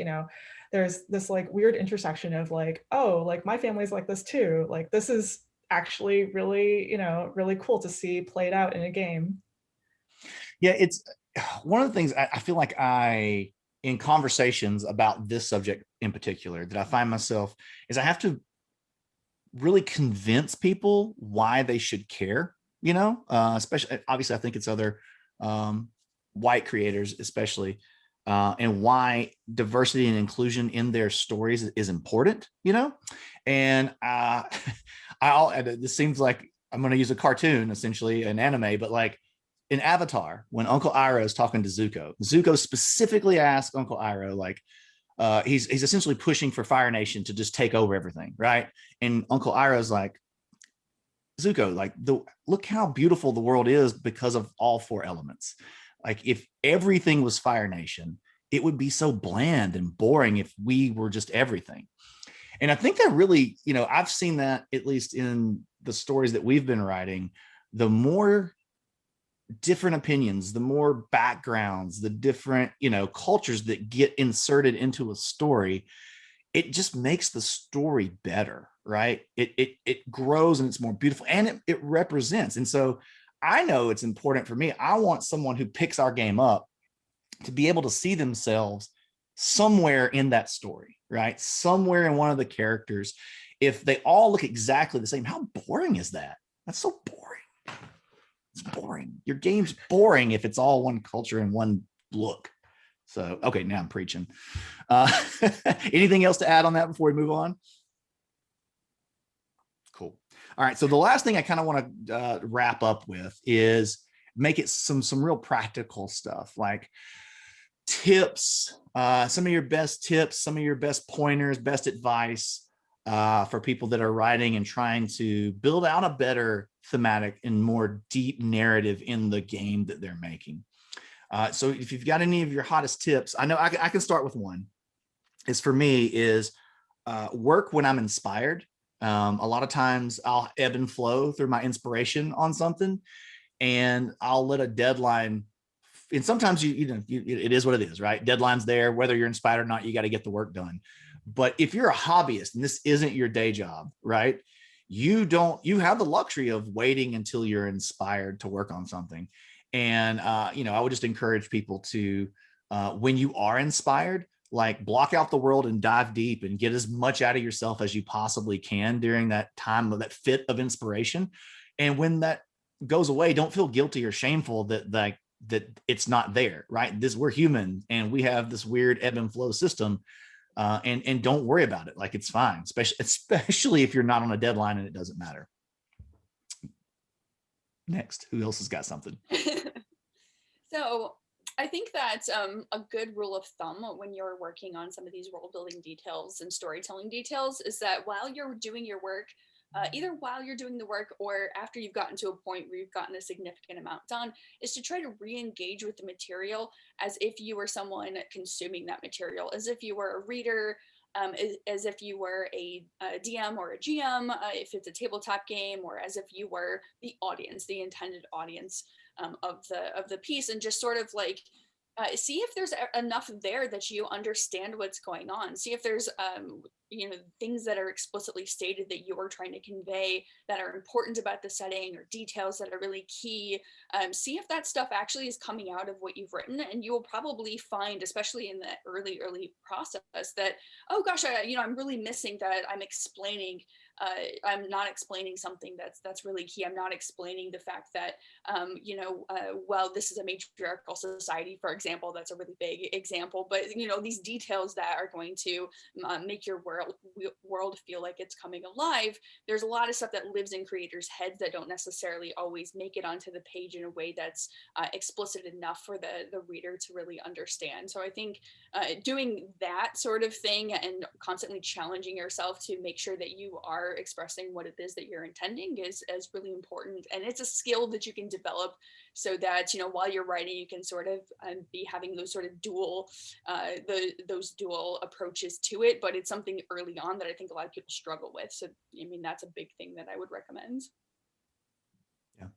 there's this like weird intersection of like, oh, like my family's like this too. Like this is actually really, really cool to see played out in a game. Yeah, it's one of the things I feel like in conversations about this subject in particular, that I find myself is I have to really convince people why they should care, especially, obviously, I think it's other white creators, especially, and why diversity and inclusion in their stories is important, and this seems like I'm going to use a cartoon, essentially an anime, but like in Avatar, when Uncle Iroh is talking to Zuko specifically asks Uncle Iroh, like, he's essentially pushing for Fire Nation to just take over everything, right? And Uncle Iroh's like, Zuko, like, look how beautiful the world is because of all four elements. Like, if everything was Fire Nation, it would be so bland and boring if we were just everything. And I think that really, I've seen that at least in the stories that we've been writing, the more different opinions, the more backgrounds, the different, cultures that get inserted into a story, it just makes the story better, right? It grows and it's more beautiful and it represents. And so I know it's important for me. I want someone who picks our game up to be able to see themselves somewhere in that story, right? Somewhere in one of the characters. If they all look exactly the same, how boring is that? That's so boring. It's boring. Your game's boring if it's all one culture and one look. So, okay, now I'm preaching. Anything else to add on that before we move on? Cool. All right. So the last thing I kind of want to wrap up with is make it some real practical stuff, like tips, some of your best tips, some of your best pointers, best advice for people that are writing and trying to build out a better thematic and more deep narrative in the game that they're making. So if you've got any of your hottest tips, I know I can start with one. Is for me is work when I'm inspired. A lot of times I'll ebb and flow through my inspiration on something, and I'll let a deadline. And sometimes it is what it is, right? Deadline's there, whether you're inspired or not, you got to get the work done. But if you're a hobbyist and this isn't your day job, right? You have the luxury of waiting until you're inspired to work on something. And, I would just encourage people to, when you are inspired, like block out the world and dive deep and get as much out of yourself as you possibly can during that time of that fit of inspiration. And when that goes away, don't feel guilty or shameful that it's not there, right? We're human and we have this weird ebb and flow system. And don't worry about it. Like, it's fine, especially if you're not on a deadline and it doesn't matter. Next, who else has got something? So I think that a good rule of thumb when you're working on some of these world building details and storytelling details is that while you're doing your work, either while you're doing the work or after you've gotten to a point where you've gotten a significant amount done, is to try to re-engage with the material as if you were someone consuming that material, as if you were a reader, as if you were a DM or a GM, if it's a tabletop game, or as if you were the audience, the intended audience of the piece, and just sort of like see if there's enough there that you understand what's going on. See if there's things that are explicitly stated that you're trying to convey that are important about the setting, or details that are really key. See if that stuff actually is coming out of what you've written, and you will probably find, especially in the early process, that, oh gosh, I'm really missing that. I'm not explaining something that's really key. I'm not explaining the fact that, well, this is a matriarchal society, for example. That's a really big example, but these details that are going to make your world feel like it's coming alive. There's a lot of stuff that lives in creators' heads that don't necessarily always make it onto the page in a way that's explicit enough for the reader to really understand. So I think doing that sort of thing and constantly challenging yourself to make sure that you are before expressing what it is that you're intending is really important. And it's a skill that you can develop so that, while you're writing, you can sort of be having those sort of those dual approaches to it. But it's something early on that I think a lot of people struggle with. So, I mean, that's a big thing that I would recommend. Yeah.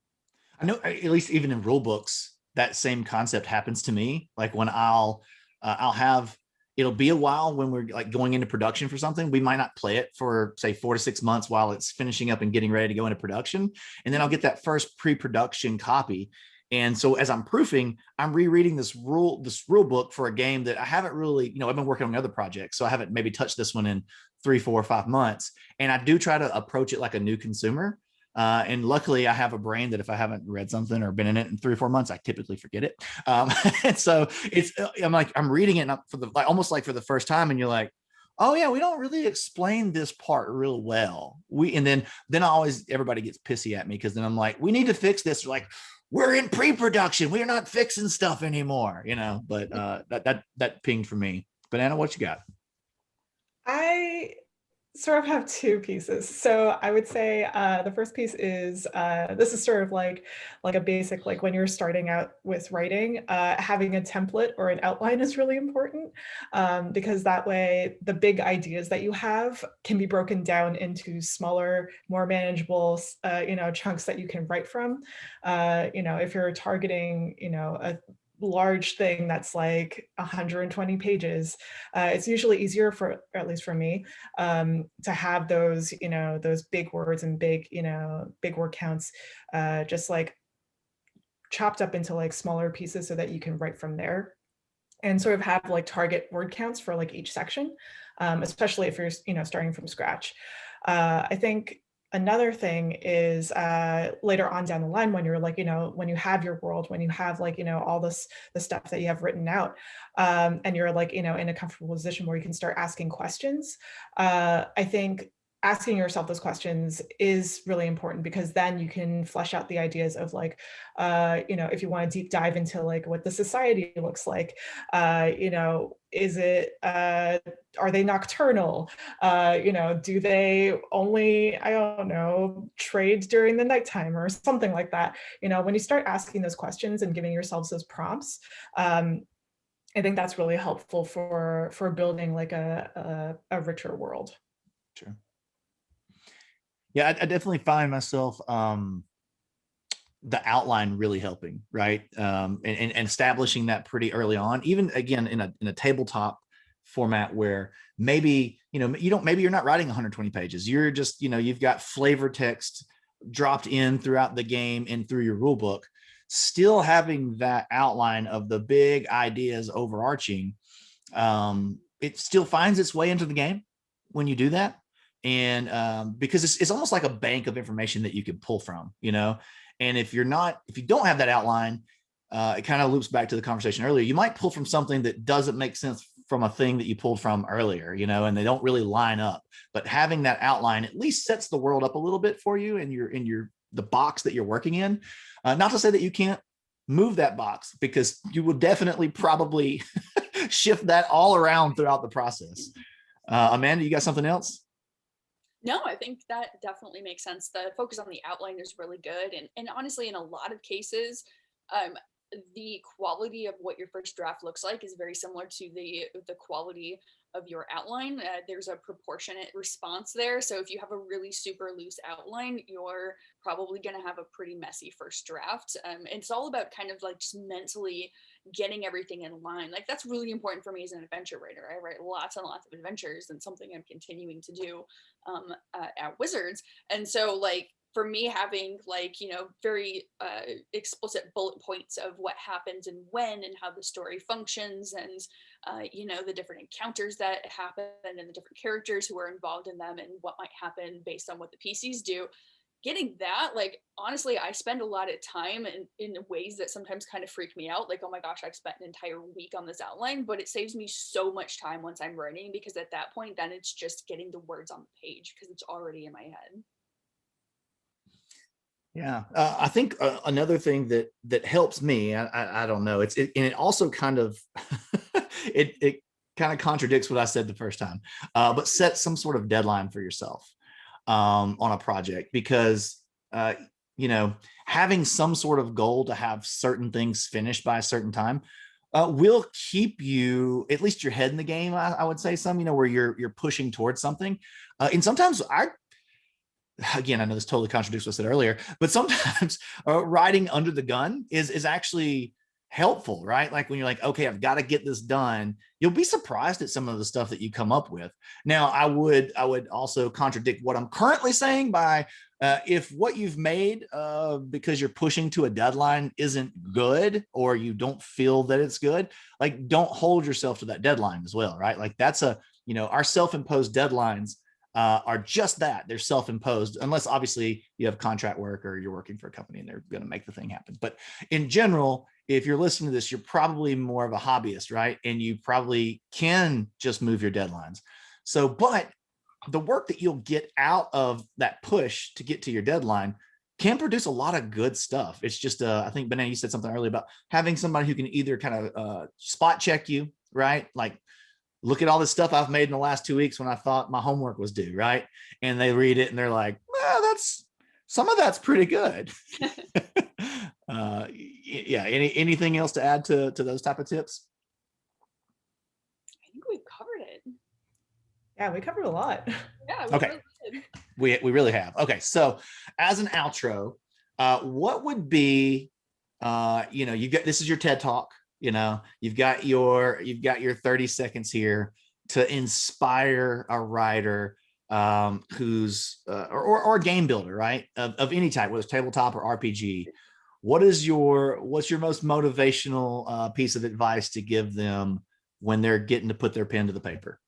I know, at least even in rule books, that same concept happens to me. Like when I'll have, it'll be a while when we're like going into production for something. We might not play it for say 4 to 6 months while it's finishing up and getting ready to go into production. And then I'll get that first pre-production copy. And so as I'm proofing, I'm rereading this rule book for a game that I haven't really, I've been working on other projects. So I haven't maybe touched this one in 3, 4, or 5 months. And I do try to approach it like a new consumer. And luckily I have a brain that if I haven't read something or been in it in 3 or 4 months, I typically forget it. And so I'm reading it almost like for the first time. And you're like, oh yeah, we don't really explain this part real well. And then everybody gets pissy at me because then I'm like, we need to fix this. They're like, we're in pre-production. We're not fixing stuff anymore, but that pinged for me. Banana, what you got? I sort of have 2 pieces. So I would say the first piece is this is sort of like a basic, like when you're starting out with writing, having a template or an outline is really important, because that way the big ideas that you have can be broken down into smaller, more manageable, chunks that you can write from. If you're targeting, a large thing that's like 120 pages, it's usually easier or at least for me, to have those, those big words and big word counts, just like chopped up into like smaller pieces so that you can write from there and sort of have like target word counts for like each section, especially if you're, starting from scratch. I think another thing is later on down the line when you're like, when you have your world, when you have like, all the stuff that you have written out, and you're like, in a comfortable position where you can start asking questions. I think asking yourself those questions is really important because then you can flesh out the ideas of like, if you want to deep dive into like what the society looks like, is it, are they nocturnal? Do they only, I don't know, trade during the nighttime or something like that? When you start asking those questions and giving yourselves those prompts, I think that's really helpful for building like a richer world. Sure. Yeah, I definitely find myself the outline really helping, right? And establishing that pretty early on, even again in a tabletop format where maybe maybe you're not writing 120 pages. You're just you've got flavor text dropped in throughout the game and through your rule book. Still having that outline of the big ideas overarching, it still finds its way into the game when you do that. And because it's almost like a bank of information that you can pull from, and if you don't have that outline, it kind of loops back to the conversation earlier. You might pull from something that doesn't make sense from a thing that you pulled from earlier, and they don't really line up. But having that outline at least sets the world up a little bit for you, and the box that you're working in. Not to say that you can't move that box, because you will definitely probably shift that all around throughout the process. Amanda, you got something else? No, I think that definitely makes sense. The focus on the outline is really good. And honestly, in a lot of cases, the quality of what your first draft looks like is very similar to the quality of your outline. There's a proportionate response there. So if you have a really super loose outline, you're probably going to have a pretty messy first draft. It's all about kind of like just mentally getting everything in line. Like that's really important for me as an adventure writer. I write lots and lots of adventures, and something I'm continuing to do at Wizards. And so like for me, having like, very explicit bullet points of what happens and when and how the story functions, and the different encounters that happen and the different characters who are involved in them and what might happen based on what the PCs do. Getting that, like, honestly, I spend a lot of time in ways that sometimes kind of freak me out. Like, oh my gosh, I've spent an entire week on this outline, but it saves me so much time once I'm writing, because at that point, then it's just getting the words on the page because it's already in my head. Yeah, I think another thing that helps me, I don't know, and it also kind of it kind of contradicts what I said the first time, but set some sort of deadline for yourself. on a project, because having some sort of goal to have certain things finished by a certain time will keep you, at least your head in the game. I would say some, where you're pushing towards something. And sometimes again, I know this totally contradicts what I said earlier, but sometimes writing under the gun is actually helpful, right? Like when you're like, okay, I've got to get this done, you'll be surprised at some of the stuff that you come up with. Now, I would also contradict what I'm currently saying by if what you've made because you're pushing to a deadline isn't good, or you don't feel that it's good, like don't hold yourself to that deadline as well, right? Like that's our self-imposed deadlines are just that. They're self-imposed, unless obviously you have contract work or you're working for a company and they're going to make the thing happen. But in general, if you're listening to this, you're probably more of a hobbyist, right? And you probably can just move your deadlines. So, but the work that you'll get out of that push to get to your deadline can produce a lot of good stuff. It's just, I think, Banana, you said something earlier about having somebody who can either kind of spot check you, right? Like, look at all this stuff I've made in the last 2 weeks when I thought my homework was due, right? And they read it and they're like, well, some of that's pretty good. Yeah. Anything else to add to those type of tips? I think we've covered it. Yeah, we covered a lot. Yeah. Okay. We really have. Okay. So as an outro, what would be, this is your TED Talk. You've got your 30 seconds here to inspire a writer who's or a game builder, right? Of any type, whether it's tabletop or RPG. What's your most motivational piece of advice to give them when they're getting to put their pen to the paper?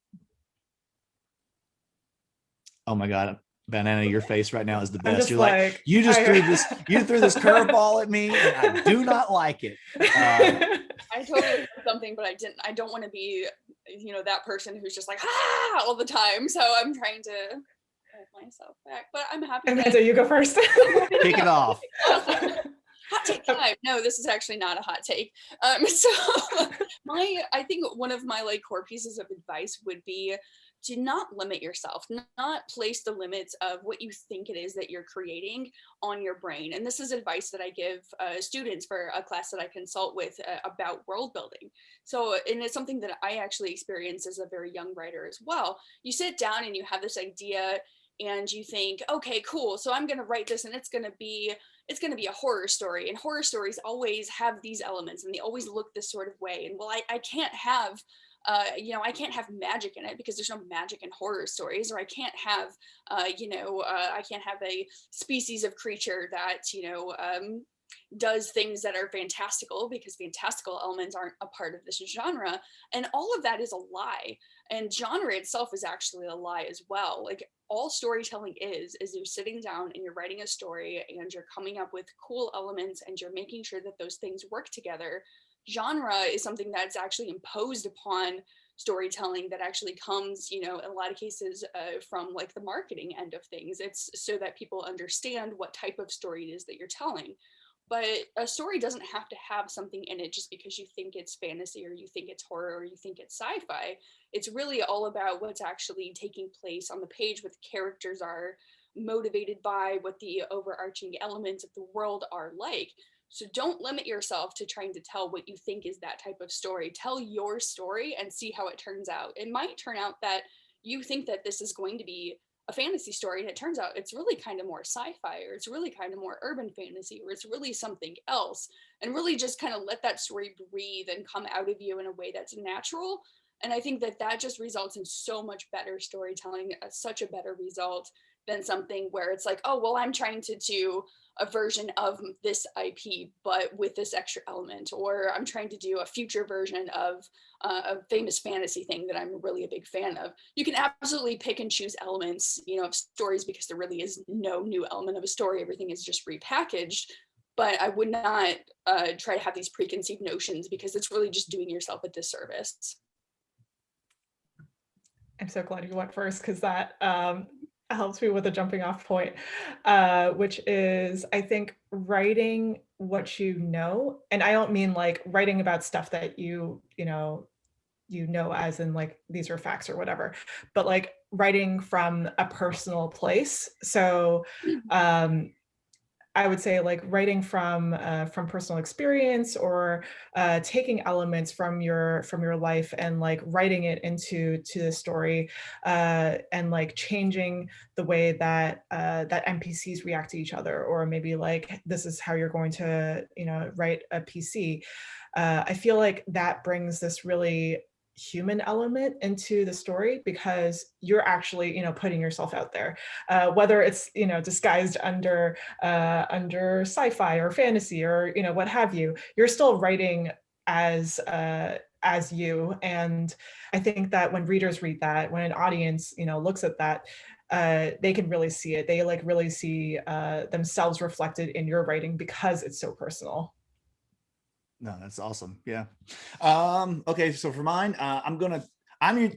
Oh my God, Banana, your face right now is the best. You're like you threw this curveball at me, and I do not like it. I totally did something, but I don't want to be, that person who's just like, all the time. So I'm trying to hold myself back, but I'm happy. Amanda, you go first. Kick it off. Awesome. Hot take time. No, this is actually not a hot take. So I think one of my core pieces of advice would be to not limit yourself, not place the limits of what you think it is that you're creating on your brain. And this is advice that I give students for a class that I consult with about world building. So, and it's something that I actually experienced as a very young writer as well. You sit down and you have this idea and you think, okay, cool. So I'm going to write this and it's going to be a horror story, and horror stories always have these elements and they always look this sort of way. And well, I can't have I can't have magic in it because there's no magic in horror stories, or I can't have, I can't have a species of creature that, does things that are fantastical because fantastical elements aren't a part of this genre. And all of that is a lie. And genre itself is actually a lie as well. Like all storytelling is you're sitting down and you're writing a story and you're coming up with cool elements and you're making sure that those things work together. Genre is something that's actually imposed upon storytelling that actually comes, in a lot of cases from the marketing end of things. It's so that people understand what type of story it is that you're telling. But a story doesn't have to have something in it just because you think it's fantasy or you think it's horror or you think it's sci-fi. It's really all about what's actually taking place on the page, what the characters are motivated by, what the overarching elements of the world are like. So don't limit yourself to trying to tell what you think is that type of story. Tell your story and see how it turns out. It might turn out that you think that this is going to be a fantasy story and it turns out it's really kind of more sci-fi, or it's really kind of more urban fantasy, or it's really something else. And really just kind of let that story breathe and come out of you in a way that's natural. And I think that just results in so much better storytelling, such a better result than something where it's like, oh, well, I'm trying to do a version of this IP, but with this extra element, or I'm trying to do a future version of a famous fantasy thing that I'm really a big fan of. You can absolutely pick and choose elements, of stories, because there really is no new element of a story. Everything is just repackaged. But I would not try to have these preconceived notions, because it's really just doing yourself a disservice. I'm so glad you went first, because that helps me with a jumping off point, which is, I think, writing what you know. And I don't mean writing about stuff that you you know, as in like these are facts or whatever, but like writing from a personal place. So I would say like writing from personal experience, or taking elements from your life and like writing it to the story, and like changing the way that that NPCs react to each other, or maybe like this is how you're going to, you know, write a PC. I feel like that brings this really human element into the story, because you're actually, you know, putting yourself out there, whether it's, you know, disguised under sci-fi or fantasy or, you know, what have you. You're still writing as you. And I think that when readers read that, when an audience, you know, looks at that, they can really see it. They like really see themselves reflected in your writing because it's so personal. No, that's awesome. Yeah. Okay, so for mine, I'm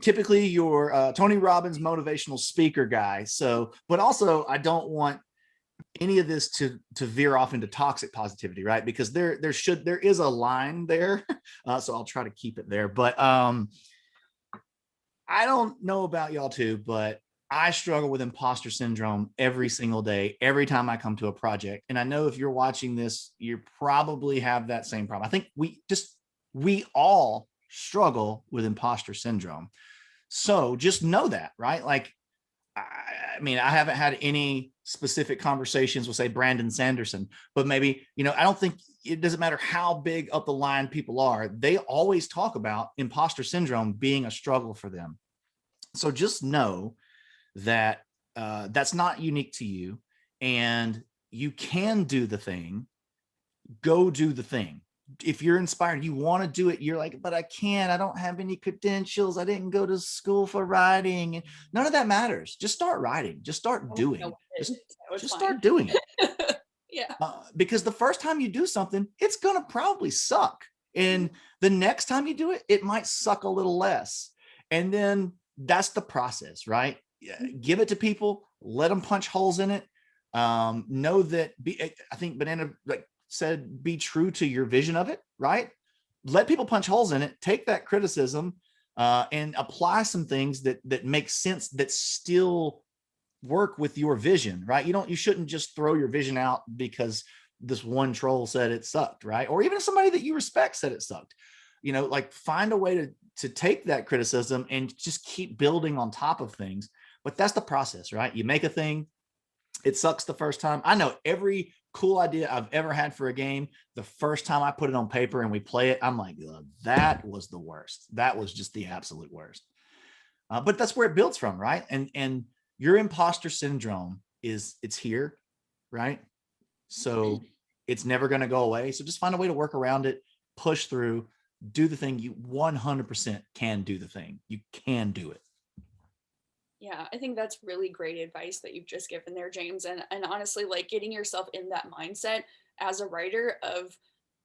typically your Tony Robbins motivational speaker guy. So, but also I don't want any of this to veer off into toxic positivity, right? Because there is a line there. So I'll try to keep it there. But I don't know about y'all too, but I struggle with imposter syndrome every single day, every time I come to a project. And I know if you're watching this, you probably have that same problem. I think we all struggle with imposter syndrome. So just know that, right? Like, I mean, I haven't had any specific conversations with, say, Brandon Sanderson, but maybe, you know, I don't think it doesn't matter how big up the line people are. They always talk about imposter syndrome being a struggle for them. So just know that that's not unique to you, and you can do the thing. Go do the thing. If you're inspired, you want to do it, you're like, but I can't, I don't have any credentials, I didn't go to school for writing, and none of that matters. Just start writing, just start doing, just start doing it. Yeah. Because the first time you do something, it's gonna probably suck, and the next time you do it, it might suck a little less, and then that's the process, right? Give it to people, let them punch holes in it. Know that I think Banana like said, be true to your vision of it, right? Let people punch holes in it, take that criticism, and apply some things that make sense, that still work with your vision, right? You shouldn't just throw your vision out because this one troll said it sucked, right? Or even somebody that you respect said it sucked. You know, like find a way to take that criticism and just keep building on top of things. But that's the process, right? You make a thing, it sucks the first time. I know every cool idea I've ever had for a game, the first time I put it on paper and we play it, I'm like, that was the worst. That was just the absolute worst. But that's where it builds from, right? And your imposter syndrome it's here, right? So it's never going to go away. So just find a way to work around it, push through, do the thing. You 100% can do the thing. You can do it. Yeah, I think that's really great advice that you've just given there, James. And honestly, like getting yourself in that mindset as a writer of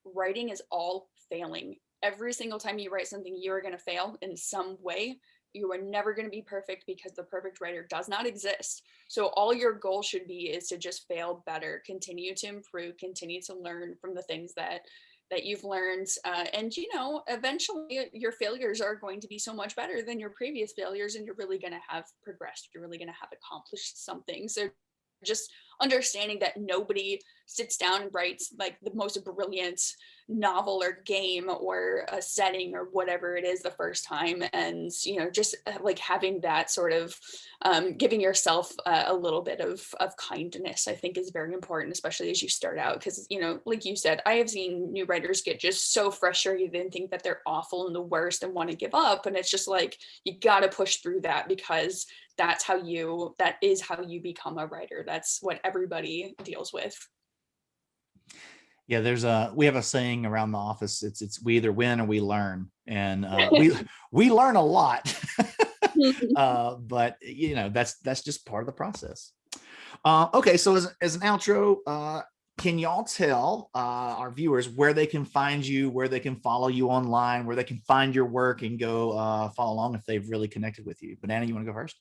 writing is all failing. Every single time you write something, you are going to fail in some way. You are never going to be perfect because the perfect writer does not exist. So all your goal should be is to just fail better, continue to improve, continue to learn from the things that you've learned, and you know, eventually your failures are going to be so much better than your previous failures, and you're really going to have progressed, you're really going to have accomplished something. So just understanding that nobody sits down and writes like the most brilliant novel or game or a setting or whatever it is the first time, and you know, just like having that sort of giving yourself a little bit of kindness, I think is very important, especially as you start out, because you know, like you said, I have seen new writers get just so frustrated and think that they're awful and the worst and want to give up, and it's just like you got to push through that, because that is how you become a writer. That's what everybody deals with. Yeah, we have a saying around the office. It's we either win or we learn, and we learn a lot. But you know, that's just part of the process. Okay, so as an outro, can y'all tell our viewers where they can find you, where they can follow you online, where they can find your work and go follow along if they've really connected with you? Banana, you want to go first?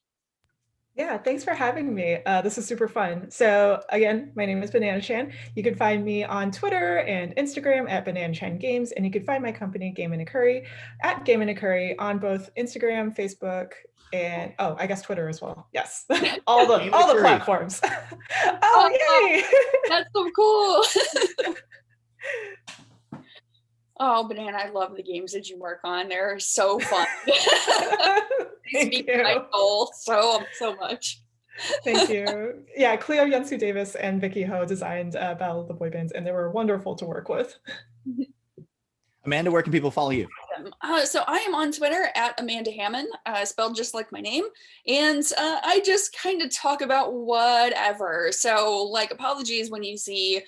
Yeah, thanks for having me. This is super fun. So again, my name is Banana Chan. You can find me on Twitter and Instagram at Banana Chan Games, and you can find my company Game in a Curry at Game in a Curry on both Instagram, Facebook, and oh, I guess Twitter as well. Yes, all Game in a the Curry. platforms. Oh, Oh, yay! that's so cool. Oh, Banana, I love the games that you work on. They're so fun. They Thank speak to my you. soul so much. Thank you. Yeah, Cleo Yunsu Davis and Vicky Ho designed Battle of the Boy Bands, and they were wonderful to work with. Amanda, where can people follow you? So I am on Twitter at Amanda Hamon, spelled just like my name. And I just kind of talk about whatever. So like, apologies when you see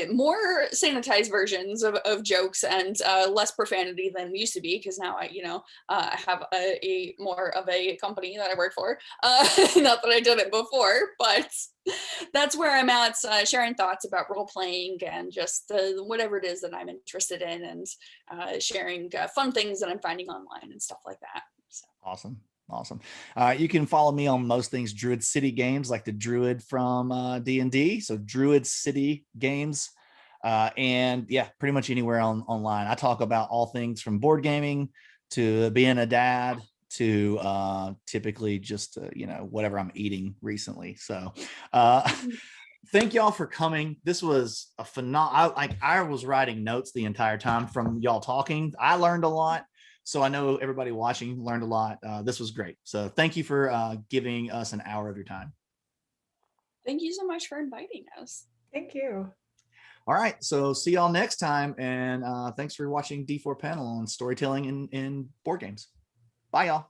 more sanitized versions of jokes and less profanity than used to be, because now I have a more of a company that I work for. Not that I did it before, but that's where I'm at, sharing thoughts about role playing and just whatever it is that I'm interested in, and sharing fun things that I'm finding online and stuff like that. So. Awesome. You can follow me on most things Druid City Games, like the Druid from D&D. So Druid City Games. And yeah, pretty much anywhere online. I talk about all things from board gaming to being a dad to typically just, whatever I'm eating recently. So thank y'all for coming. This was a phenomenal, I was writing notes the entire time from y'all talking. I learned a lot. So I know everybody watching learned a lot. This was great. So thank you for giving us an hour of your time. Thank you so much for inviting us. Thank you. All right. So see y'all next time. And thanks for watching D4 Panel on storytelling in board games. Bye, y'all.